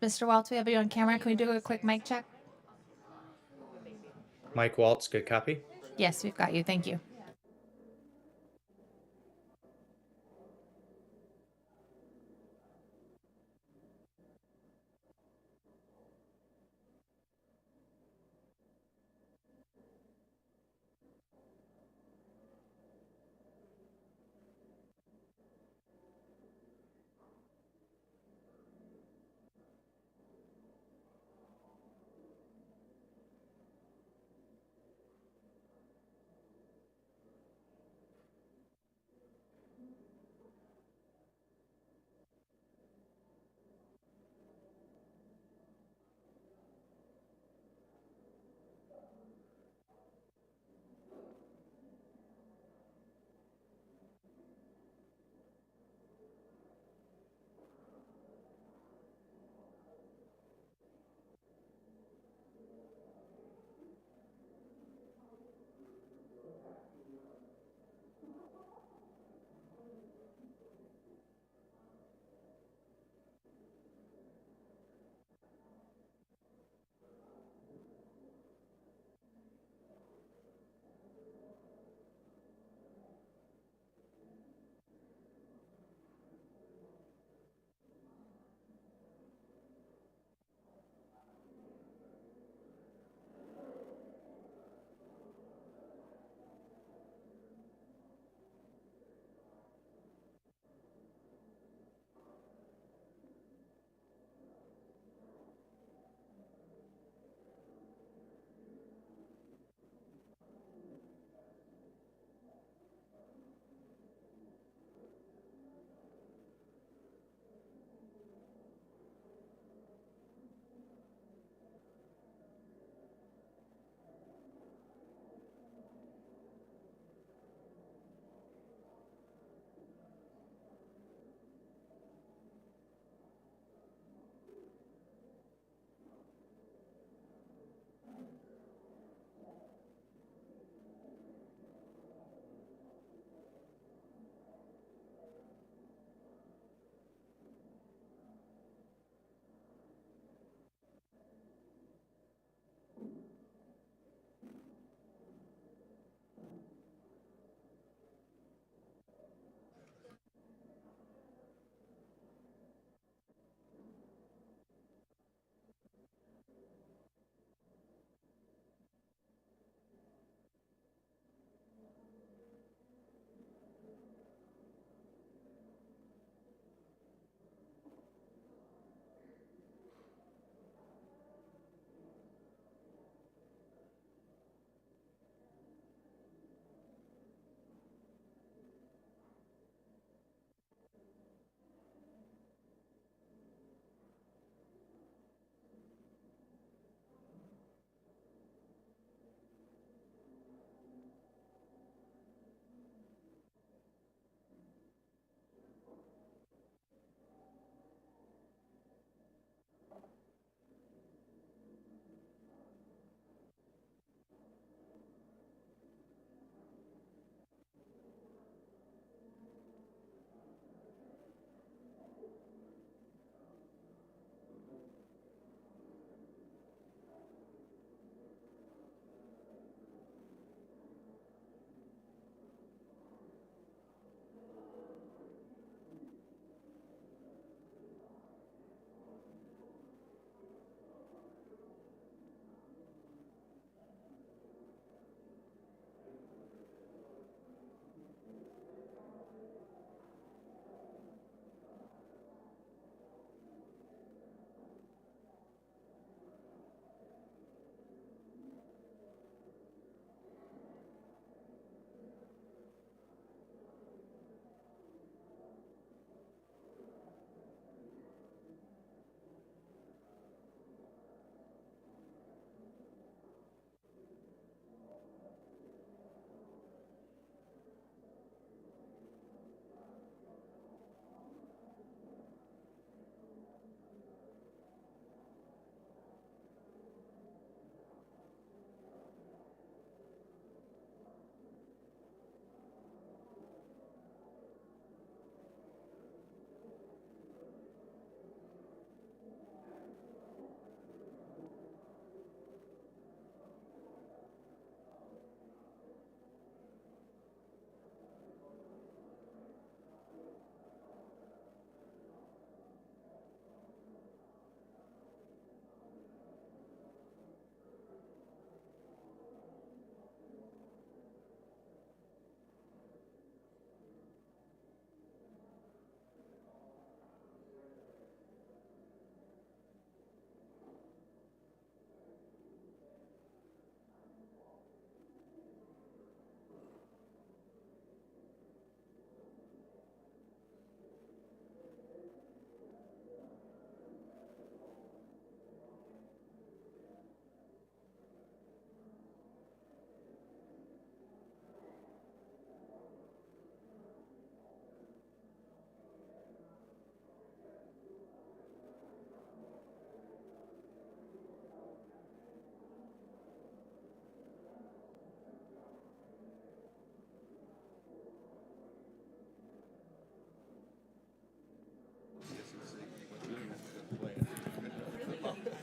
Mr. Waltz, we have you on camera. Can we do a quick mic check? Mike Waltz, good copy. Yes, we've got you. Thank you.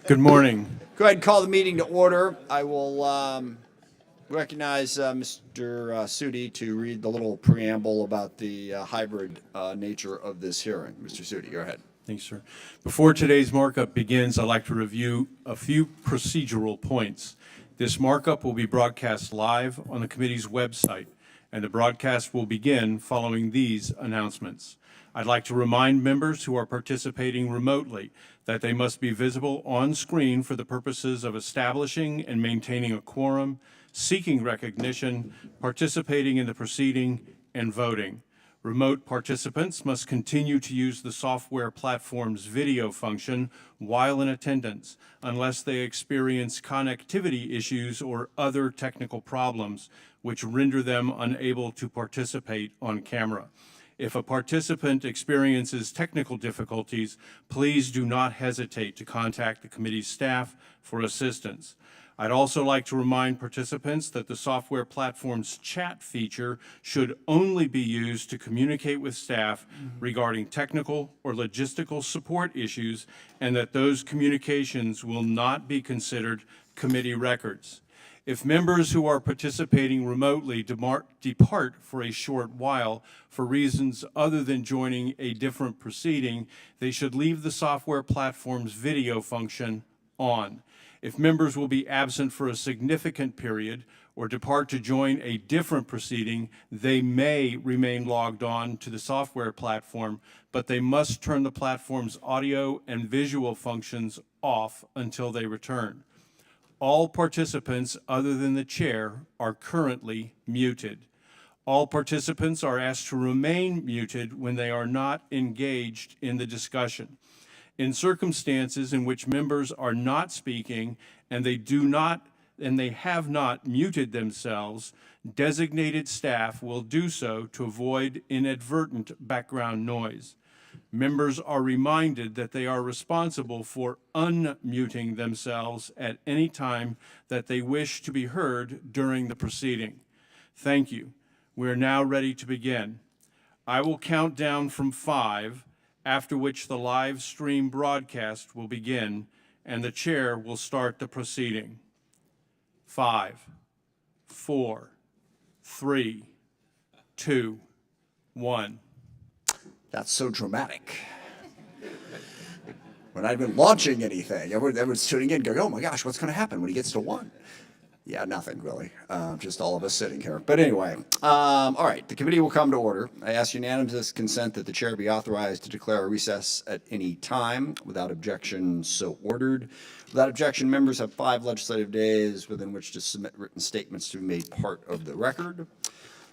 Good morning. Go ahead and call the meeting to order. I will recognize Mr. Sudi to read the little preamble about the hybrid nature of this hearing. Mr. Sudi, go ahead. Thanks, sir. Before today's markup begins, I'd like to review a few procedural points. This markup will be broadcast live on the committee's website, and the broadcast will begin following these announcements. I'd like to remind members who are participating remotely that they must be visible on screen for the purposes of establishing and maintaining a quorum, seeking recognition, participating in the proceeding, and voting. Remote participants must continue to use the software platform's video function while in attendance, unless they experience connectivity issues or other technical problems which render them unable to participate on camera. If a participant experiences technical difficulties, please do not hesitate to contact the committee's staff for assistance. I'd also like to remind participants that the software platform's chat feature should only be used to communicate with staff regarding technical or logistical support issues, and that those communications will not be considered committee records. If members who are participating remotely depart for a short while for reasons other than joining a different proceeding, they should leave the software platform's video function on. If members will be absent for a significant period or depart to join a different proceeding, they may remain logged on to the software platform, but they must turn the platform's audio and visual functions off until they return. All participants other than the chair are currently muted. All participants are asked to remain muted when they are not engaged in the discussion. In circumstances in which members are not speaking and they have not muted themselves, designated staff will do so to avoid inadvertent background noise. Members are reminded that they are responsible for unmuting themselves at any time that they wish to be heard during the proceeding. Thank you. We are now ready to begin. I will count down from 5, after which the live stream broadcast will begin and the chair will start the proceeding. 5, 4, 3, 2, 1. That's so dramatic. We're not even launching anything. Everyone's tuning in going, oh my gosh, what's going to happen when he gets to 1? Yeah, nothing really. Just all of us sitting here. But anyway, all right, the committee will come to order. I ask unanimous consent that the chair be authorized to declare a recess at any time. Without objection, so ordered. Without objection, members have 5 legislative days within which to submit written statements to be made part of the record.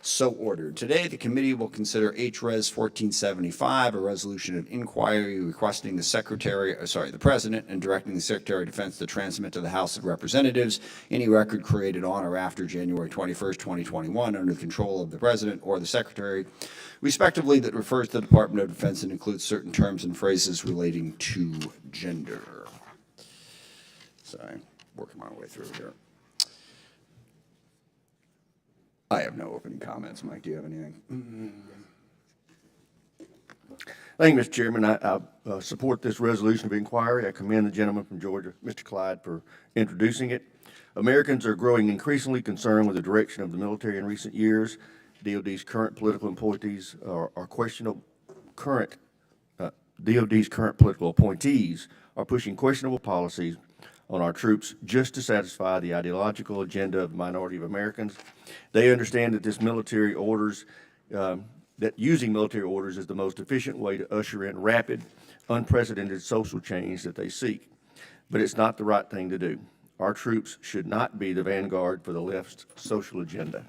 So ordered. Today, the committee will consider H-Res 1475, a resolution of inquiry requesting the President and directing the Secretary of Defense to transmit to the House of Representatives any record created on or after January 21st, 2021 under the control of the President or the Secretary, respectively, that refers to the Department of Defense and includes certain terms and phrases relating to gender. Sorry, working my way through here. I have no opening comments. Mike, do you have anything? Thank you, Mr. Chairman. I support this resolution of inquiry. I commend the gentleman from Georgia, Mr. Clyde, for introducing it. Americans are growing increasingly concerned with the direction of the military in recent years. DOD's current political appointees are pushing questionable policies on our troops just to satisfy the ideological agenda of the minority of Americans. They understand that that using military orders is the most efficient way to usher in rapid, unprecedented social change that they seek. But it's not the right thing to do. Our troops should not be the vanguard for the left's social agenda.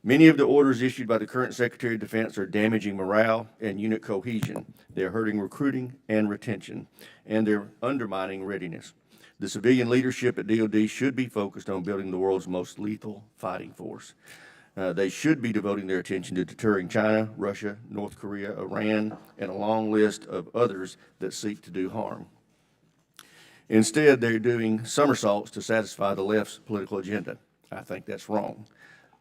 Many of the orders issued by the current Secretary of Defense are damaging morale and unit cohesion. They're hurting recruiting and retention, and they're undermining readiness. The civilian leadership at DOD should be focused on building the world's most lethal fighting force. They should be devoting their attention to deterring China, Russia, North Korea, Iran, and a long list of others that seek to do harm. Instead, they're doing somersaults to satisfy the left's political agenda. I think that's wrong.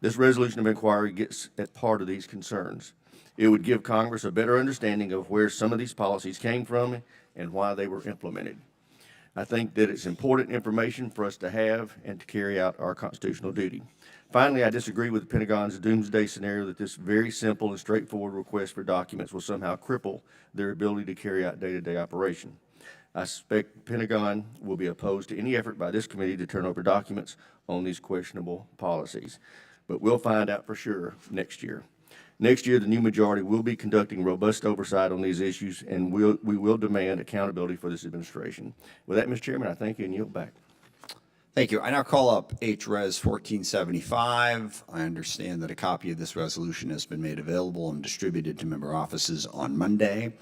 This resolution of inquiry gets at part of these concerns. It would give Congress a better understanding of where some of these policies came from and why they were implemented. I think that it's important information for us to have and to carry out our constitutional duty. Finally, I disagree with the Pentagon's doomsday scenario that this very simple and straightforward request for documents will somehow cripple their ability to carry out day-to-day operation. I suspect the Pentagon will be opposed to any effort by this committee to turn over documents on these questionable policies. But we'll find out for sure next year. Next year, the new majority will be conducting robust oversight on these issues, and we will demand accountability for this administration. With that, Mr. Chairman, I thank you and yield back. Thank you. I now call up HRes 1475. I understand that a copy of this resolution has been made available and distributed to member offices on Monday.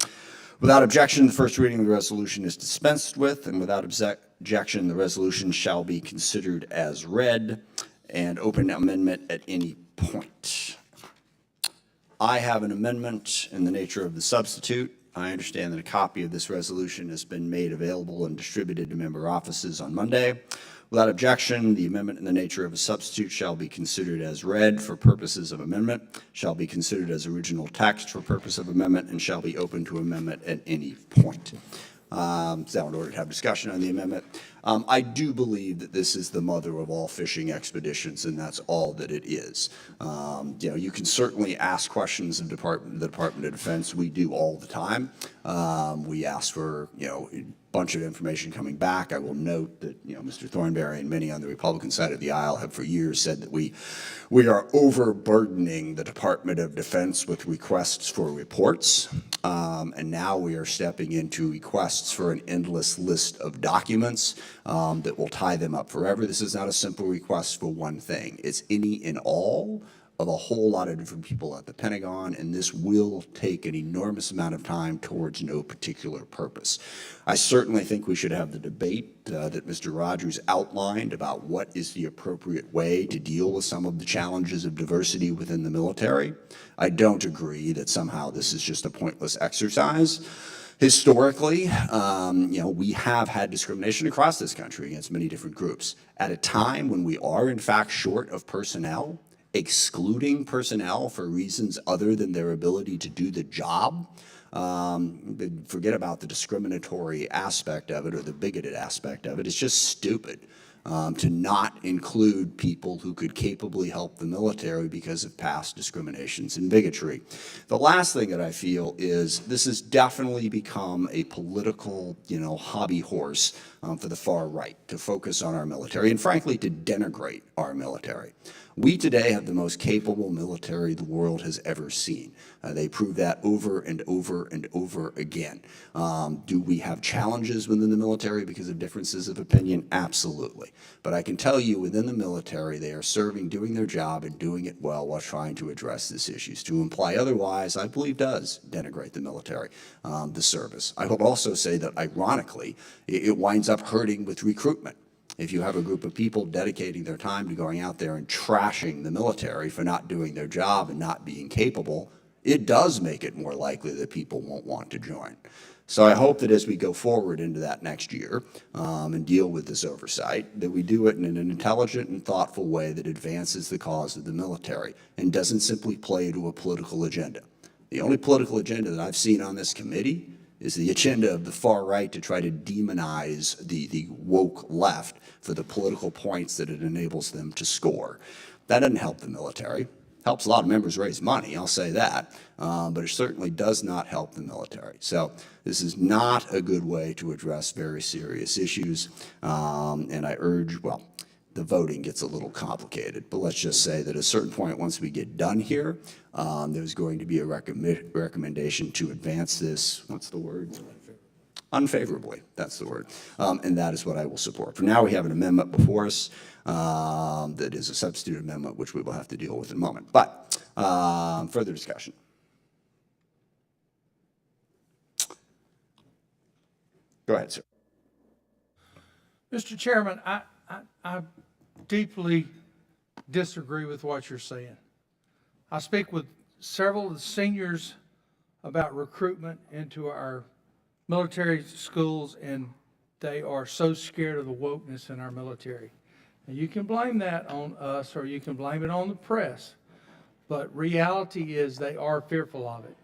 Without objection, the first reading of the resolution is dispensed with, and without objection, the resolution shall be considered as read and open amendment at any point. I have an amendment in the nature of the substitute. I understand that a copy of this resolution has been made available and distributed to member offices on Monday. Without objection, the amendment in the nature of a substitute shall be considered as read for purposes of amendment, shall be considered as original text for purpose of amendment, and shall be open to amendment at any point. Is that in order to have discussion on the amendment? I do believe that this is the mother of all fishing expeditions, and that's all that it is. You can certainly ask questions of the Department of Defense. We do all the time. We ask for, a bunch of information coming back. I will note that, Mr. Thornberry and many on the Republican side of the aisle have for years said that we are overburdening the Department of Defense with requests for reports. And now we are stepping into requests for an endless list of documents that will tie them up forever. This is not a simple request for one thing. It's any and all of a whole lot of different people at the Pentagon, and this will take an enormous amount of time towards no particular purpose. I certainly think we should have the debate that Mr. Rogers outlined about what is the appropriate way to deal with some of the challenges of diversity within the military. I don't agree that somehow this is just a pointless exercise. Historically, we have had discrimination across this country against many different groups. At a time when we are, in fact, short of personnel, excluding personnel for reasons other than their ability to do the job, forget about the discriminatory aspect of it or the bigoted aspect of it. It's just stupid to not include people who could capably help the military because of past discriminations and bigotry. The last thing that I feel is this has definitely become a political, hobby horse for the far right to focus on our military and, frankly, to denigrate our military. We today have the most capable military the world has ever seen. They prove that over and over and over again. Do we have challenges within the military because of differences of opinion? Absolutely. But I can tell you within the military, they are serving, doing their job, and doing it well while trying to address these issues. To imply otherwise, I believe, does denigrate the military, the service. I would also say that, ironically, it winds up hurting with recruitment. If you have a group of people dedicating their time to going out there and trashing the military for not doing their job and not being capable, it does make it more likely that people won't want to join. So I hope that as we go forward into that next year and deal with this oversight, that we do it in an intelligent and thoughtful way that advances the cause of the military and doesn't simply play to a political agenda. The only political agenda that I've seen on this committee is the agenda of the far right to try to demonize the woke left for the political points that it enables them to score. That doesn't help the military. Helps a lot of members raise money, I'll say that, but it certainly does not help the military. So this is not a good way to address very serious issues, and I urge, the voting gets a little complicated, but let's just say that at a certain point, once we get done here, there's going to be a recommendation to advance this, what's the word? Unfavorably, that's the word, and that is what I will support. For now, we have an amendment before us that is a substitute amendment, which we will have to deal with in a moment. But further discussion. Go ahead, sir. Mr. Chairman, I deeply disagree with what you're saying. I speak with several of the seniors about recruitment into our military schools, and they are so scared of the wokeness in our military. And you can blame that on us or you can blame it on the press, but reality is they are fearful of it.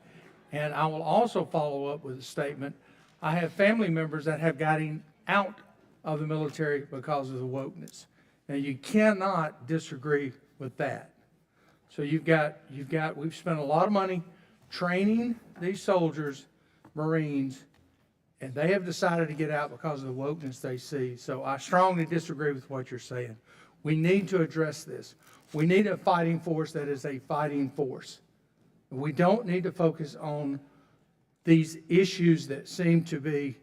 And I will also follow up with a statement. I have family members that have gotten out of the military because of the wokeness. And you cannot disagree with that. So we've spent a lot of money training these soldiers, Marines, and they have decided to get out because of the wokeness they see. So I strongly disagree with what you're saying. We need to address this. We need a fighting force that is a fighting force. We don't need to focus on these issues that seem to be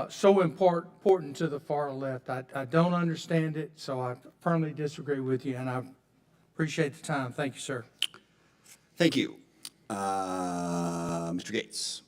so important to the far left. I don't understand it, so I firmly disagree with you, and I appreciate the time. Thank you, sir. Thank you. Mr. Gates.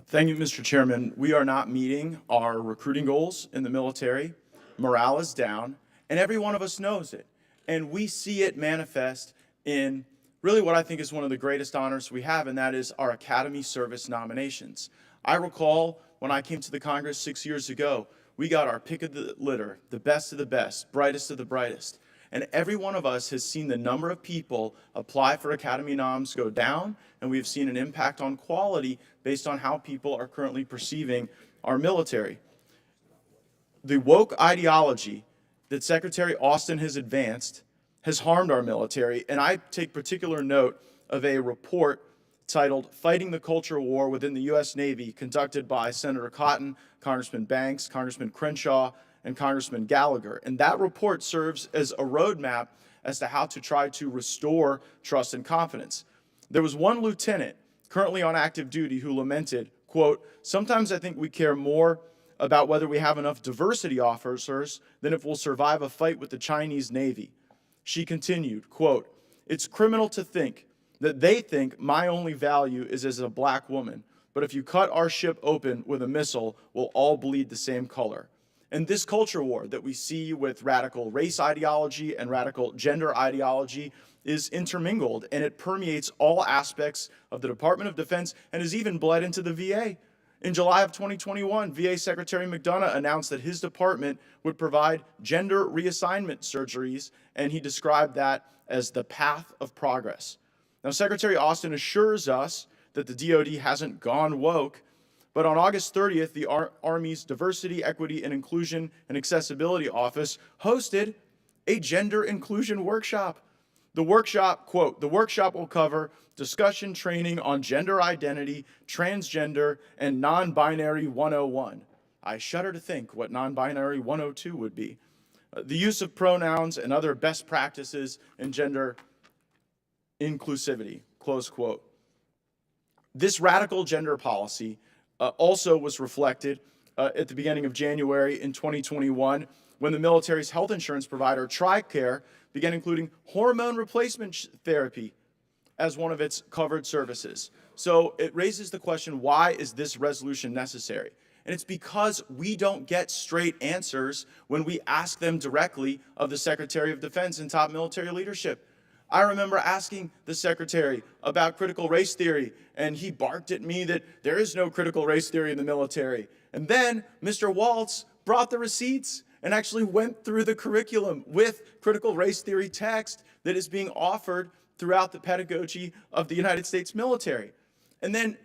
Thank you, Mr. Chairman. We are not meeting our recruiting goals in the military. Morale is down, and every one of us knows it. And we see it manifest in really what I think is one of the greatest honors we have, and that is our Academy Service nominations. I recall when I came to the Congress 6 years ago, we got our pick of the litter, the best of the best, brightest of the brightest. And every one of us has seen the number of people apply for Academy noms go down, and we've seen an impact on quality based on how people are currently perceiving our military. The woke ideology that Secretary Austin has advanced has harmed our military, and I take particular note of a report titled Fighting the Culture War Within the U.S. Navy, conducted by Senator Cotton, Congressman Banks, Congressman Crenshaw, and Congressman Gallagher. And that report serves as a roadmap as to how to try to restore trust and confidence. There was one lieutenant currently on active duty who lamented, quote, "Sometimes I think we care more about whether we have enough diversity officers than if we'll survive a fight with the Chinese Navy." She continued, quote, "It's criminal to think that they think my only value is as a black woman, but if you cut our ship open with a missile, we'll all bleed the same color." And this culture war that we see with radical race ideology and radical gender ideology is intermingled, and it permeates all aspects of the Department of Defense and has even bled into the VA. In July of 2021, VA Secretary McDonough announced that his department would provide gender reassignment surgeries, and he described that as the path of progress. Now, Secretary Austin assures us that the DoD hasn't gone woke, but on August 30th, the Army's Diversity, Equity, and Inclusion and Accessibility Office hosted a gender inclusion workshop. The workshop, quote, "The workshop will cover discussion training on gender identity, transgender, and non-binary 101. I shudder to think what non-binary 102 would be. The use of pronouns and other best practices in gender inclusivity," close quote. This radical gender policy also was reflected at the beginning of January in 2021 when the military's health insurance provider, TRICARE, began including hormone replacement therapy as one of its covered services. So it raises the question, why is this resolution necessary? And it's because we don't get straight answers when we ask them directly of the Secretary of Defense and top military leadership. I remember asking the Secretary about critical race theory, and he barked at me that there is no critical race theory in the military. And then Mr. Waltz brought the receipts and actually went through the curriculum with critical race theory text that is being offered throughout the pedagogy of the United States military. And then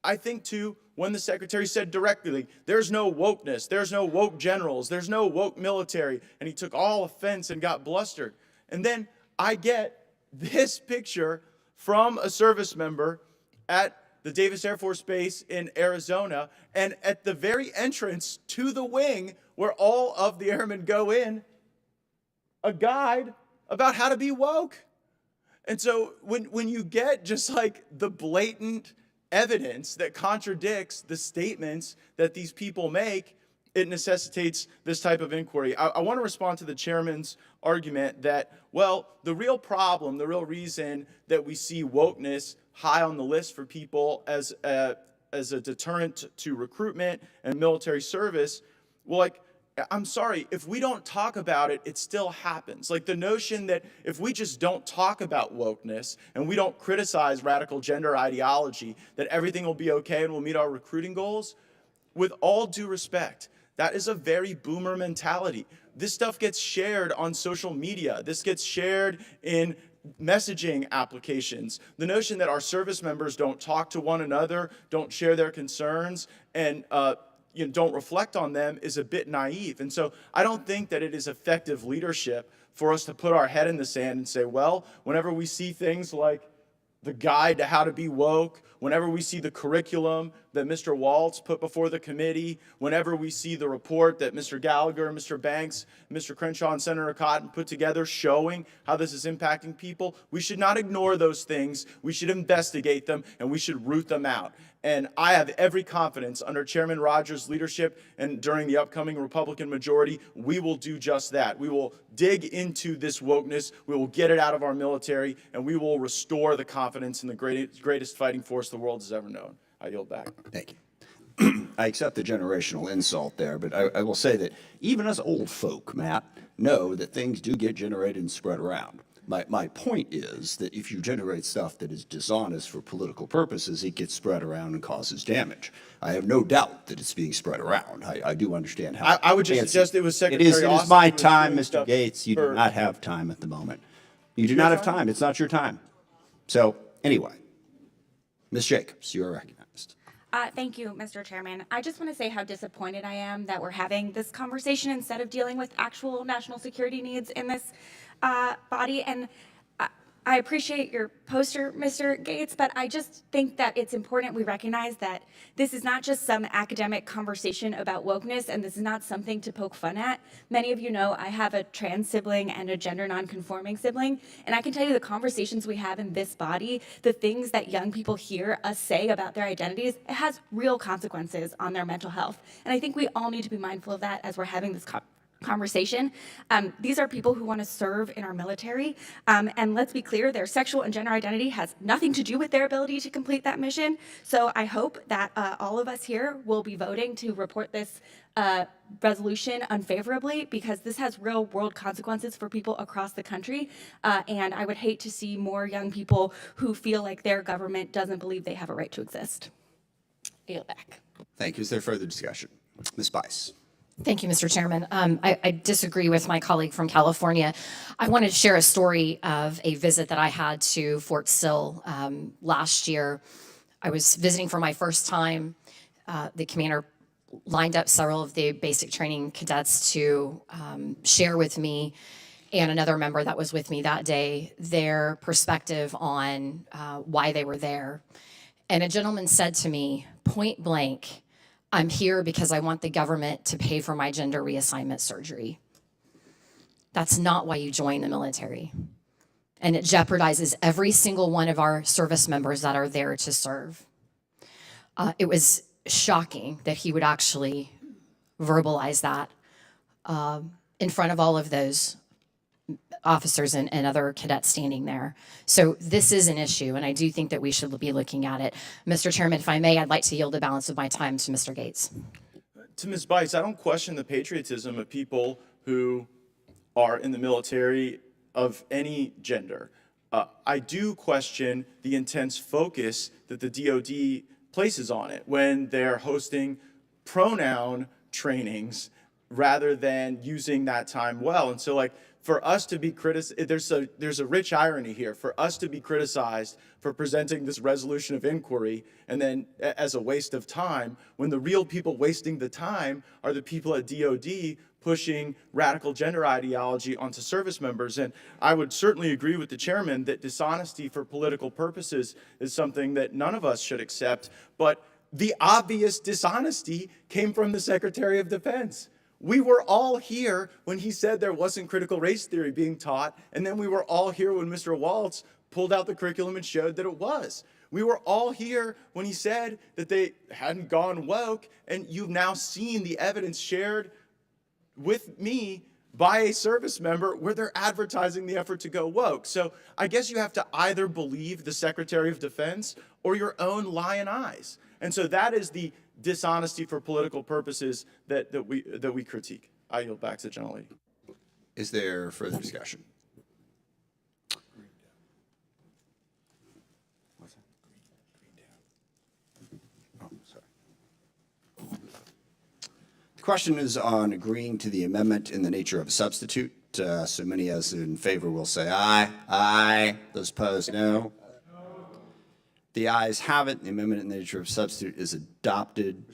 I think, too, when the Secretary said directly, there's no wokeness, there's no woke generals, there's no woke military, and he took all offense and got blustered. And then I get this picture from a service member at the Davis Air Force Base in Arizona, and at the very entrance to the wing where all of the airmen go in, a guide about how to be woke. And so when you get just like the blatant evidence that contradicts the statements that these people make, it necessitates this type of inquiry. I want to respond to the chairman's argument that, well, the real problem, the real reason that we see wokeness high on the list for people as a deterrent to recruitment and military service, well, like, I'm sorry, if we don't talk about it, it still happens. Like the notion that if we just don't talk about wokeness and we don't criticize radical gender ideology, that everything will be okay and we'll meet our recruiting goals, with all due respect, that is a very boomer mentality. This stuff gets shared on social media. This gets shared in messaging applications. The notion that our service members don't talk to one another, don't share their concerns, and don't reflect on them is a bit naive. And so I don't think that it is effective leadership for us to put our head in the sand and say, well, whenever we see things like the guide to how to be woke, whenever we see the curriculum that Mr. Waltz put before the committee, whenever we see the report that Mr. Gallagher, Mr. Banks, Mr. Crenshaw, and Senator Cotton put together showing how this is impacting people, we should not ignore those things. We should investigate them, and we should root them out. And I have every confidence under Chairman Rogers' leadership and during the upcoming Republican majority, we will do just that. We will dig into this wokeness, we will get it out of our military, and we will restore the confidence in the greatest fighting force the world has ever known. I yield back. Thank you. I accept the generational insult there, but I will say that even us old folk, Matt, know that things do get generated and spread around. My point is that if you generate stuff that is dishonest for political purposes, it gets spread around and causes damage. I have no doubt that it's being spread around. I do understand how. I would just suggest it was Secretary It is Austin my who was time, doing Mr. stuff Gates. You do for- not have time at the moment. You do not have time. It's not your time. So anyway, Ms. Jacobs, you are recognized. Thank you, Mr. Chairman. I just want to say how disappointed I am that we're having this conversation instead of dealing with actual national security needs in this body. And I appreciate your poster, Mr. Gates, but I just think that it's important we recognize that this is not just some academic conversation about wokeness, and this is not something to poke fun at. Many of you know I have a trans sibling and a gender nonconforming sibling, and I can tell you the conversations we have in this body, the things that young people hear us say about their identities, it has real consequences on their mental health. And I think we all need to be mindful of that as we're having this conversation. These are people who want to serve in our military. And let's be clear, their sexual and gender identity has nothing to do with their ability to complete that mission. So I hope that all of us here will be voting to report this resolution unfavorably, because this has real world consequences for people across the country. And I would hate to see more young people who feel like their government doesn't believe they have a right to exist. I yield back. Thank you. Is there further discussion? Ms. Bice. Thank you, Mr. Chairman. I disagree with my colleague from California. I wanted to share a story of a visit that I had to Fort Sill last year. I was visiting for my first time. The commander lined up several of the basic training cadets to share with me and another member that was with me that day their perspective on why they were there. And a gentleman said to me, point blank, I'm here because I want the government to pay for my gender reassignment surgery. That's not why you join the military. And it jeopardizes every single one of our service members that are there to serve. It was shocking that he would actually verbalize that in front of all of those officers and other cadets standing there. So this is an issue, and I do think that we should be looking at it. Mr. Chairman, if I may, I'd like to yield the balance of my time to Mr. Gates. To Ms. Bice, I don't question the patriotism of people who are in the military of any gender. I do question the intense focus that the DoD places on it when they're hosting pronoun trainings rather than using that time well. And so, like, for us to be criticized, there's a rich irony here. For us to be criticized for presenting this resolution of inquiry and then as a waste of time, when the real people wasting the time are the people at DoD pushing radical gender ideology onto service members. And I would certainly agree with the chairman that dishonesty for political purposes is something that none of us should accept. But the obvious dishonesty came from the Secretary of Defense. We were all here when he said there wasn't critical race theory being taught, and then we were all here when Mr. Waltz pulled out the curriculum and showed that it was. We were all here when he said that they hadn't gone woke, and you've now seen the evidence shared with me by a service member where they're advertising the effort to go woke. So I guess you have to either believe the Secretary of Defense or your own lying eyes. And so that is the dishonesty for political purposes that we critique. I yield back to the gentlelady. Is there further discussion? Oh, sorry. The question is on agreeing to the amendment in the nature of a substitute. So many as in favor will say aye. Aye. Those opposed, no. The ayes have it. The amendment in the nature of substitute is adopted.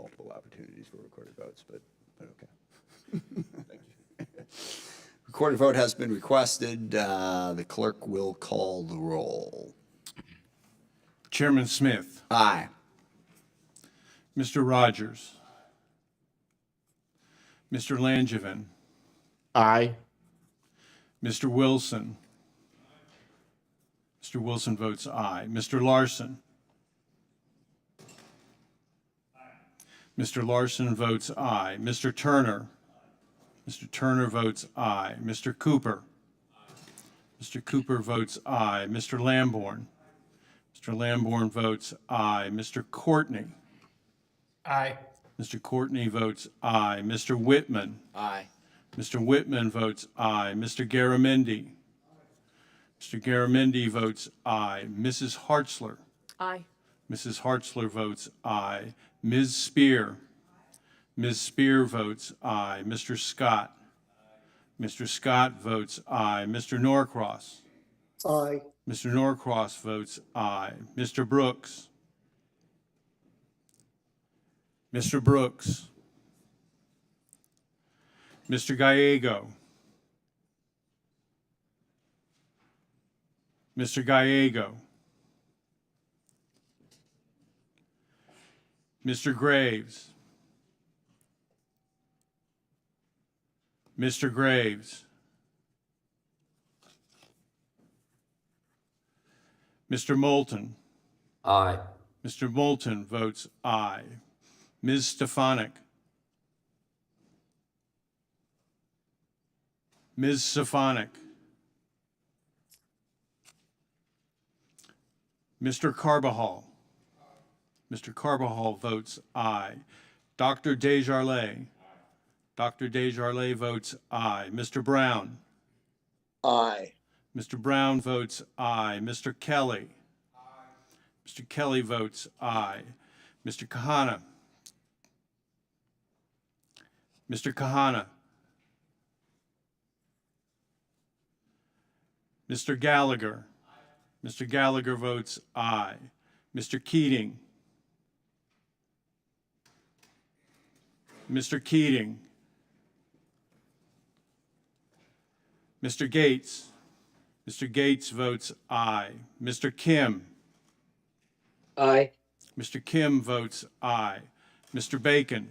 multiple opportunities for recorded votes, but okay. Thank you. Recorded vote has been requested. The clerk will call the roll. Chairman Smith, Aye. Mr. Rogers, Mr. Langevin, Aye. Mr. Wilson. Mr. Wilson votes aye. Mr. Larson. Mr. Larson votes aye. Mr. Turner. Mr. Turner votes aye. Mr. Cooper. Mr. Cooper votes aye. Mr. Lamborn. Mr. Lamborn votes aye. Mr. Courtney. Aye. Mr. Courtney votes aye. Mr. Whitman. Aye. Mr. Whitman votes aye. Mr. Garamendi. Mr. Garamendi votes aye. Mrs. Hartzler. Aye. Mrs. Hartzler votes aye. Ms. Spear. Ms. Spear votes aye. Mr. Scott. Mr. Scott votes aye. Mr. Norcross. Aye. Mr. Norcross votes aye. Mr. Brooks. Mr. Brooks. Mr. Gallego. Mr. Gallego. Mr. Graves. Mr. Graves. Mr. Moulton. Aye. Mr. Moulton votes aye. Ms. Stefanik. Ms. Stefanik. Mr. Carbajal. Mr. Carbajal votes aye. Dr. Desjardins. Dr. Desjardins votes aye. Mr. Brown. Aye. Mr. Brown votes aye. Mr. Kelly. Mr. Kelly votes aye. Mr. Kahana. Mr. Kahana. Mr. Gallagher. Mr. Gallagher votes aye. Mr. Keating. Mr. Keating. Mr. Gates. Mr. Gates votes aye. Mr. Kim. Aye. Mr. Kim votes aye. Mr. Bacon.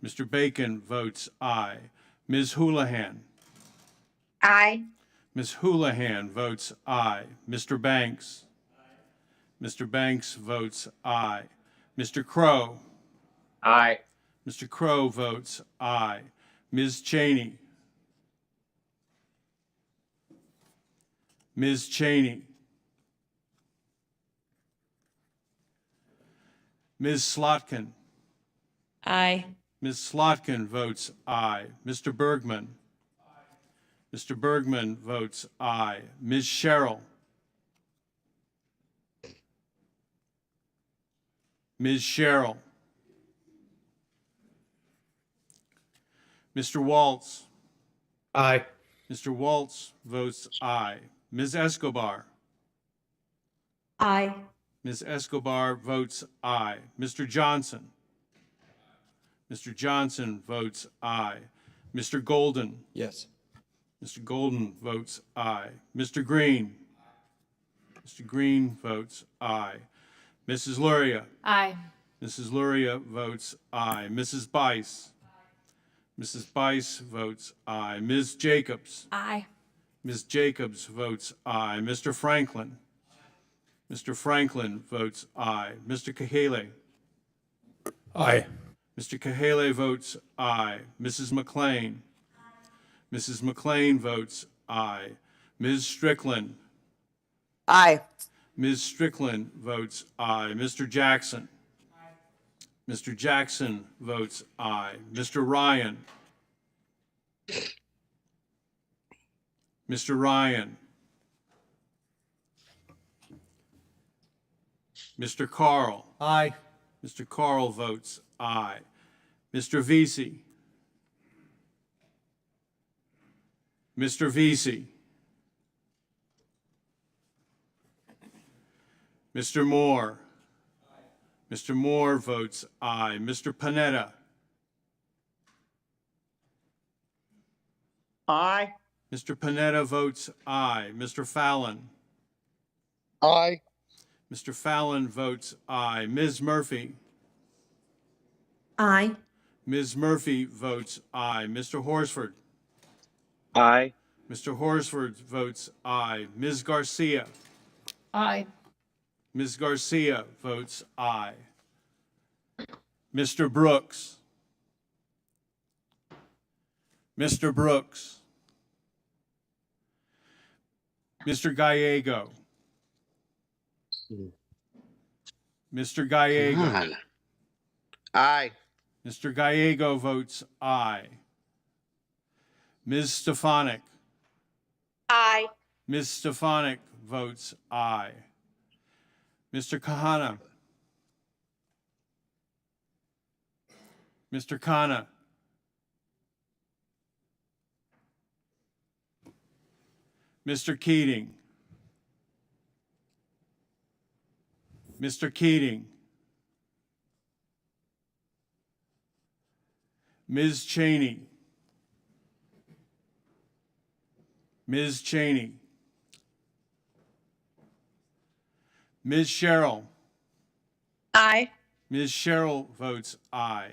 Mr. Bacon votes aye. Ms. Houlihan. Aye. Ms. Houlihan votes aye. Mr. Banks. Mr. Banks votes aye. Mr. Crow. Aye. Mr. Crow votes aye. Ms. Cheney. Ms. Cheney. Ms. Slotkin. Aye. Ms. Slotkin votes aye. Mr. Bergman. Mr. Bergman votes aye. Ms. Sherrill. Ms. Sherrill. Mr. Waltz. Aye. Mr. Waltz votes aye. Ms. Escobar. Aye. Ms. Escobar votes aye. Mr. Johnson. Mr. Johnson votes aye. Mr. Golden. Yes. Mr. Golden votes aye. Mr. Green. Mr. Green votes aye. Mrs. Luria. Aye. Mrs. Luria votes aye. Mrs. Bice. Mrs. Bice votes aye. Ms. Jacobs. Aye. Ms. Jacobs votes aye. Mr. Franklin. Mr. Franklin votes aye. Mr. Kahele. Aye. Mr. Kahele votes aye. Mrs. McLean. Mrs. McLean votes aye. Ms. Strickland. Aye. Ms. Strickland votes aye. Mr. Jackson. Mr. Jackson votes aye. Mr. Ryan. Mr. Ryan. Mr. Carl. Aye. Mr. Carl votes aye. Mr. Vesey. Mr. Vesey. Mr. Moore. Mr. Moore votes aye. Mr. Panetta? Aye. Mr. Panetta votes aye. Mr. Fallon? Aye. Mr. Fallon votes aye. Ms. Murphy? Aye. Ms. Murphy votes aye. Mr. Horsford? Aye. Mr. Horsford votes aye. Ms. Garcia? Aye. Ms. Garcia votes aye. Mr. Brooks? Mr. Brooks? Mr. Gallego? Mr. Gallego? Aye. Mr. Gallego votes aye. Ms. Stefanik? Aye. Ms. Stefanik votes aye. Mr. Kahana? Mr. Khanna? Mr. Keating? Mr. Keating? Ms. Cheney? Ms. Cheney? Ms. Sherrill? Aye. Ms. Sherrill votes aye.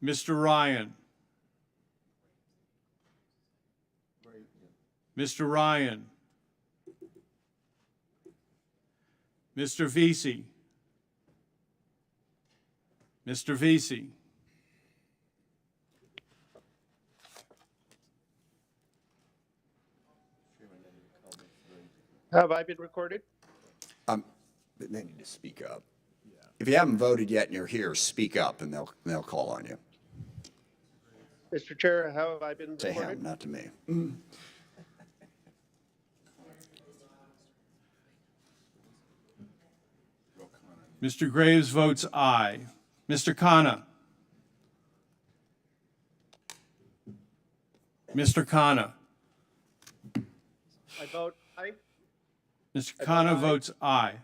Mr. Ryan? Mr. Ryan? Mr. Vesey? Mr. Vesey? Have I been recorded? They need to speak up. If you haven't voted yet and you're here, speak up and they'll call on you. Mr. Chair, how have I been To recorded? him, not to me. Mr. Graves votes aye. Mr. Khanna? Mr. Khanna? I vote aye. Mr. Khanna votes aye.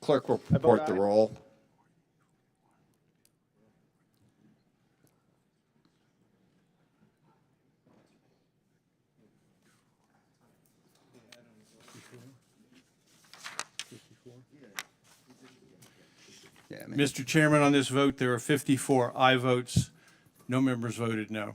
Clerk will vote report the aye. roll. Yeah, I mean, Mr. Chairman, on this vote, there are 54 aye votes. No members voted no.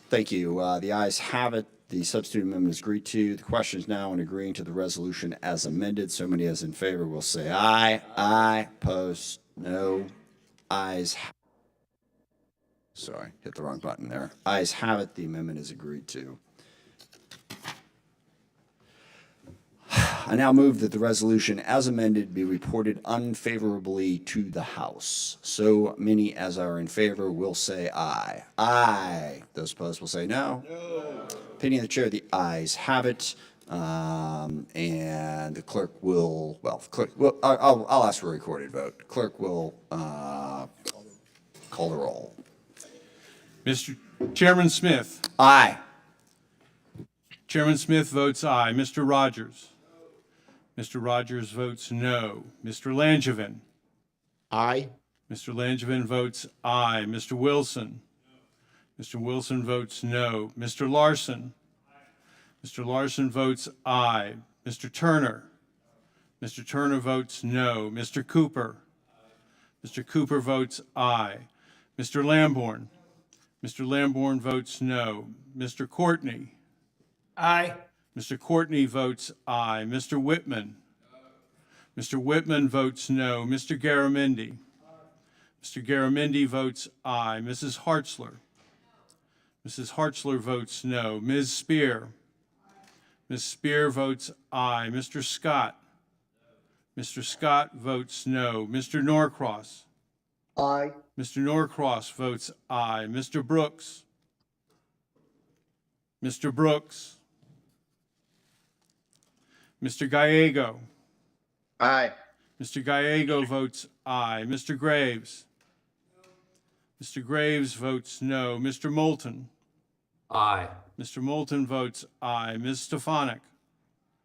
thank you. The ayes have it. The substitute amendment is agreed to. The question is now on agreeing to the resolution as amended. So many as in favor will say aye. Aye. Opposed? No. Ayes. Sorry, hit the wrong button there. Ayes have it. The amendment is agreed to. I now move that the resolution as amended be reported unfavorably to the House. So many as are in favor will say aye. Aye. Those opposed will say no. No. Opinion of the chair, the ayes have it. And the clerk will, I'll ask for a recorded vote. Clerk will call the roll. Mr. Chairman Smith? Aye. Chairman Smith votes aye. Mr. Rogers? Mr. Rogers votes no. Mr. Langevin? Aye. Mr. Langevin votes aye. Mr. Wilson? Mr. Wilson votes no. Mr. Larson? Mr. Larson votes aye. Mr. Turner? Mr. Turner votes no. Mr. Cooper? Mr. Cooper votes aye. Mr. Lamborn? Mr. Lamborn votes no. Mr. Courtney? Aye. Mr. Courtney votes aye. Mr. Whitman? Mr. Whitman votes no. Mr. Garamendi? Mr. Garamendi votes aye. Mrs. Hartzler? Mrs. Hartzler votes no. Ms. Spear? Ms. Spear votes aye. Mr. Scott? Mr. Scott votes no. Mr. Norcross? Aye. Mr. Norcross votes aye. Mr. Brooks? Mr. Brooks, Mr. Gallego. Aye. Mr. Gallego votes aye. Mr. Graves. Mr. Graves votes no. Mr. Moulton. Aye. Mr. Moulton votes aye. Ms. Stefanik.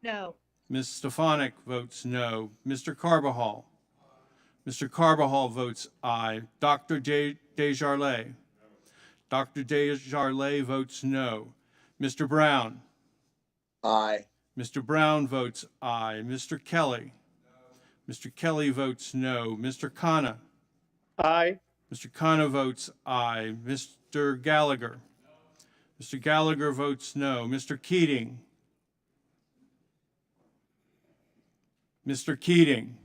No. Ms. Stefanik votes no. Mr. Carbajal. Mr. Carbajal votes aye. Dr. Desjardins. Dr. Desjardins votes no. Mr. Brown. Aye. Mr. Brown votes aye. Mr. Kelly. Mr. Kelly votes no. Mr. Khanna. Aye. Mr. Khanna votes aye. Mr. Gallagher. Mr. Gallagher votes no. Mr. Keating. Mr. Keating.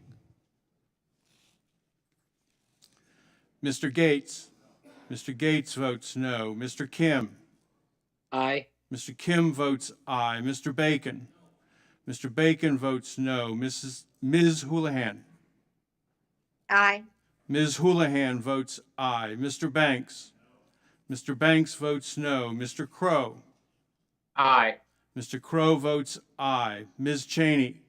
Mr. Gates. Mr. Gates votes no. Mr. Kim. Aye. Mr. Kim votes aye. Mr. Bacon. Mr. Bacon votes no. Ms. Houlihan. Aye. Ms. Houlihan votes aye. Mr. Banks. Mr. Banks votes no. Mr. Crow. Aye. Mr. Crow votes aye. Ms. Cheney.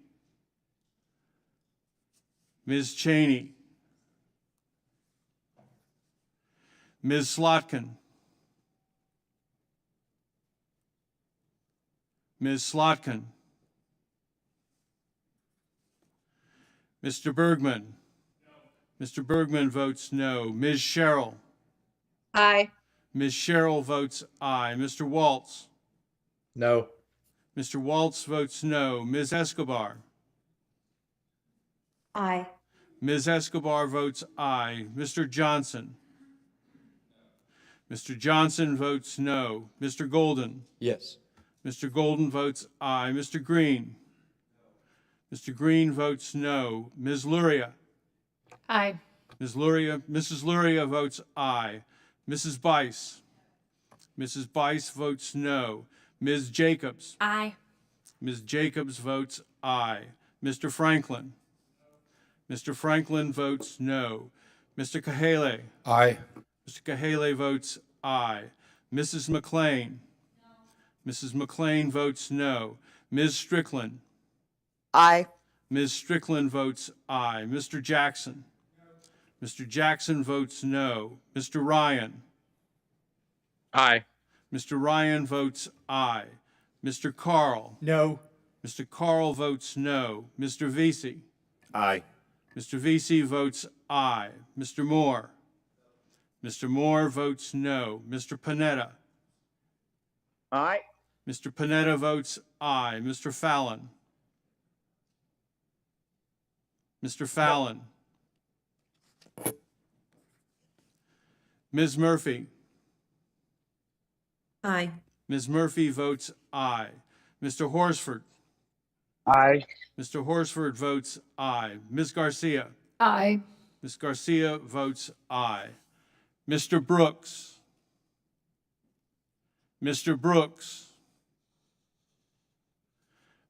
Ms. Cheney. Ms. Slotkin. Ms. Slotkin. Mr. Bergman. Mr. Bergman votes no. Ms. Sherrill. Aye. Ms. Sherrill votes aye. Mr. Waltz. No. Mr. Waltz votes no. Ms. Escobar. Aye. Ms. Escobar votes aye. Mr. Johnson. Mr. Johnson votes no. Mr. Golden. Yes. Mr. Golden votes aye. Mr. Green. Mr. Green votes no. Ms. Luria. Aye. Mrs. Luria votes aye. Mrs. Bice. Mrs. Bice votes no. Ms. Jacobs. Aye. Ms. Jacobs votes aye. Mr. Franklin. Mr. Franklin votes no. Mr. Kahele. Aye. Mr. Kahele votes aye. Mrs. McLean. Mrs. McLean votes no. Ms. Strickland. Aye. Ms. Strickland votes aye. Mr. Jackson. Mr. Jackson votes no. Mr. Ryan. Aye. Mr. Ryan votes aye. Mr. Carl. No. Mr. Carl votes no. Mr. Vesey. Aye. Mr. Vesey votes aye. Mr. Moore. Mr. Moore votes no. Mr. Panetta. Aye. Mr. Panetta votes aye. Mr. Fallon. Mr. Fallon. Ms. Murphy. Aye. Ms. Murphy votes aye. Mr. Horsford. Aye. Mr. Horsford votes aye. Ms. Garcia. Aye. Ms. Garcia votes aye. Mr. Brooks. Mr. Brooks.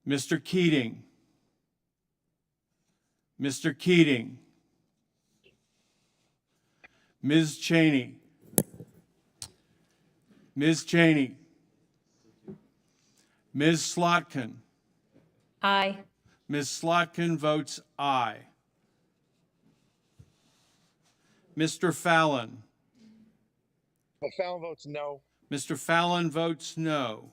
Mr. Keating. Mr. Keating. Ms. Cheney. Ms. Cheney. Ms. Slotkin. Aye. Ms. Slotkin votes aye. Mr. Fallon. Fallon votes no. Mr. Fallon votes no.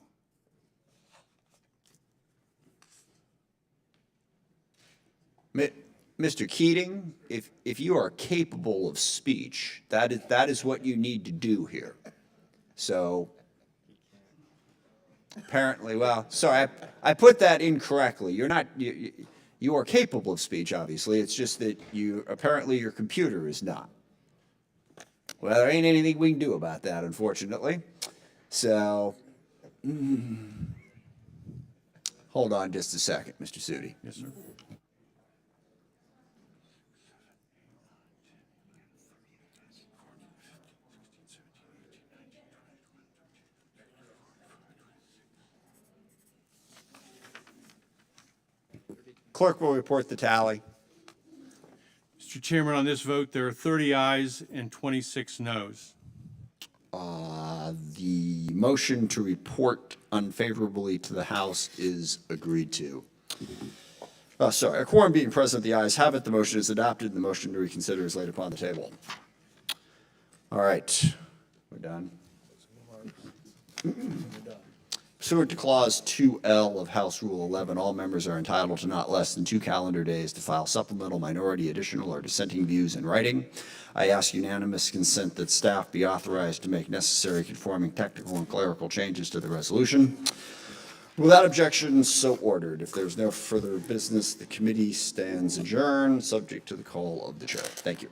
Mr. Keating, if you are capable of speech, that is what you need to do here. So apparently, well, sorry, I put that incorrectly. You're not, you are capable of speech, obviously. It's just that apparently your computer is not. Well, there ain't anything we can do about that, unfortunately. So, hold on just a second, Mr. Sudi. Yes, sir. Clerk will report the tally. Mr. Chairman, on this vote, there are 30 ayes and 26 noes. The motion to report unfavorably to the House is agreed to. Sorry, a quorum being present, the ayes have it. The motion is adopted, and the motion to reconsider is laid upon the table. All right, we're done. Pursuant to Clause 2L of House Rule 11, all members are entitled to not less than 2 calendar days to file supplemental, minority, additional, or dissenting views in writing. I ask unanimous consent that staff be authorized to make necessary conforming technical and clerical changes to the resolution. Without objection, so ordered. If there's no further business, the committee stands adjourned, subject to the call of the chair. Thank you.